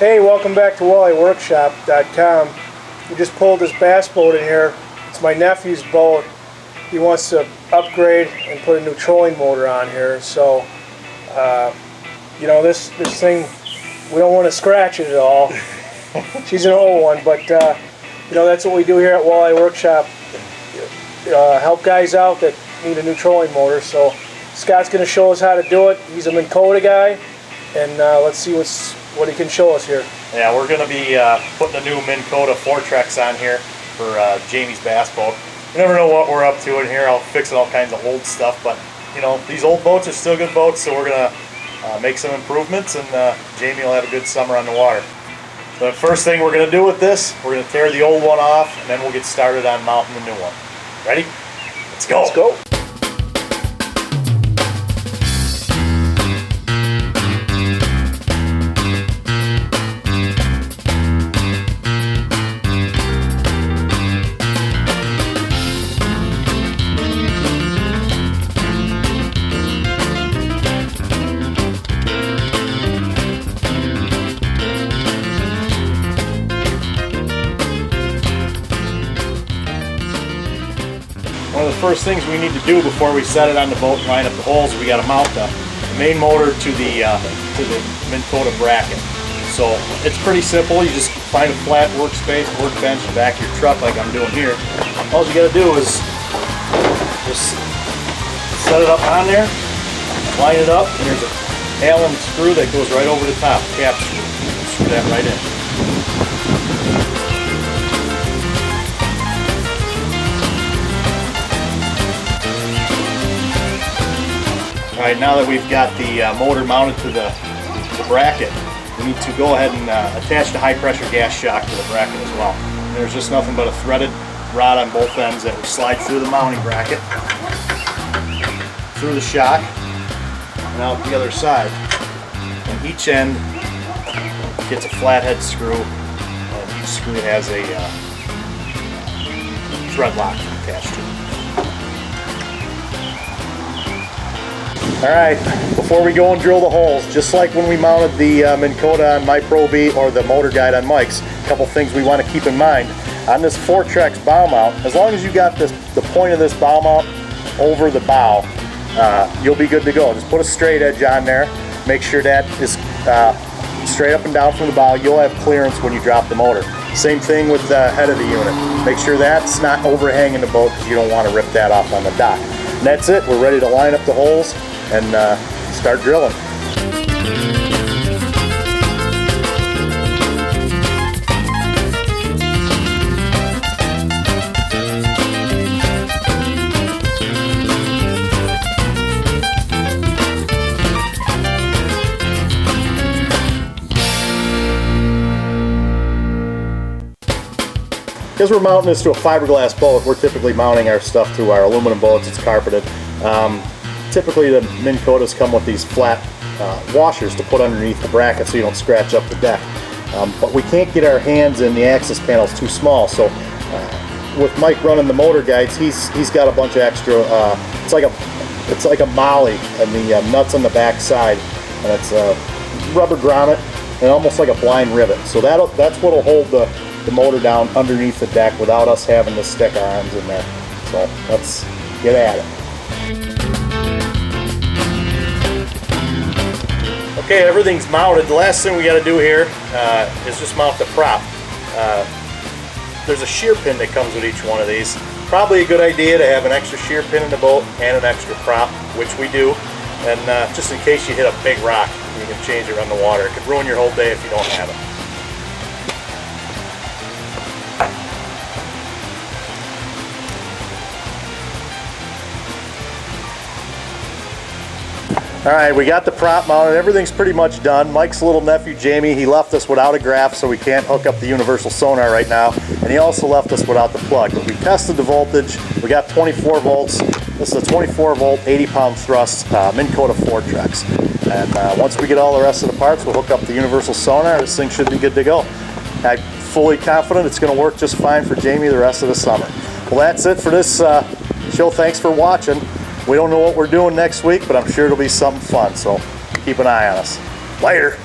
Hey, welcome back to WalleyWorkshop.com. We just pulled this bass boat in here. It's my nephew's boat. He wants to upgrade and put a new trolling motor on here. So, you know, this thing, we don't want to scratch it at all. She's an old one, but you know, that's what we do here at Walleye Workshop. Help guys out that need a new trolling motor. So Scott's going to show us how to do it. He's a Minn Kota guy, and let's see what he can show us here. Yeah, we're going to be putting a new Minn Kota Fortrex on here for Jamie's bass boat. You never know what we're up to in here. I'll fix all kinds of old stuff, but you know, these old boats are still good boats, so we're going to make some improvements, and Jamie will have a good summer on the water. The first thing we're going to do with this, we're going to tear the old one off, and then we'll get started on mounting the new one. Ready? Let's go. Let's go. One of the first things we need to do before we set it on the boat and line up the holes, we got to mount the main motor to the Minn Kota bracket. So it's pretty simple. You just find a flat workspace, workbench, in the back of your truck like I'm doing here. All you got to do is just set it up on there, line it up, and there's an Allen screw that goes right over the top, cap screw. Screw that right in. Alright, now that we've got the motor mounted to the bracket, we need to go ahead and attach the high pressure gas shock to the bracket as well. And there's just nothing but a threaded rod on both ends that will slide through the mounting bracket, through the shock, and out the other side. And each end gets a flathead screw, and each screw has a thread lock attached to it. Alright, before we go and drill the holes, just like when we mounted the Minn Kota on my Pro V or the motor guide on Mike's, a couple things we want to keep in mind. On this Fortrex bow mount, as long as you got the point of this bow mount over the bow, you'll be good to go. Just put a straight edge on there, make sure that is straight up and down from the bow. You'll have clearance when you drop the motor. Same thing with the head of the unit. Make sure that's not overhanging the boat because you don't want to rip that off on the dock. And that's it. We're ready to line up the holes and start drilling. Because we're mounting this to a fiberglass boat, we're typically mounting our stuff to our aluminum boats. It's carpeted. Typically the Minn Kotas come with these flat washers to put underneath the bracket so you don't scratch up the deck. But we can't get our hands in the access panels too small, so with Mike running the motor guides, he's got a bunch of extra, it's like a molly and the nuts on the back side, and it's a rubber grommet and almost like a blind rivet. So that's what will hold the motor down underneath the deck without us having to stick our arms in there. So let's get at it. Okay, everything's mounted. The last thing we got to do here is just mount the prop. There's a shear pin that comes with each one of these. Probably a good idea to have an extra shear pin in the boat and an extra prop, which we do. And just in case you hit a big rock, you can change it on the water. It could ruin your whole day if you don't have it. Alright, we got the prop mounted. Everything's pretty much done. Mike's little nephew, Jamie, he left us without a graph, so we can't hook up the universal sonar right now. And he also left us without the plug. But we tested the voltage. We got 24 volts. This is a 24 volt, 80 pound thrust Minn Kota Fortrex. And once we get all the rest of the parts, we'll hook up the universal sonar. This thing should be good to go. I'm fully confident it's going to work just fine for Jamie the rest of the summer. Well, that's it for this show. Thanks for watching. We don't know what we're doing next week, but I'm sure it'll be something fun, so keep an eye on us. Later.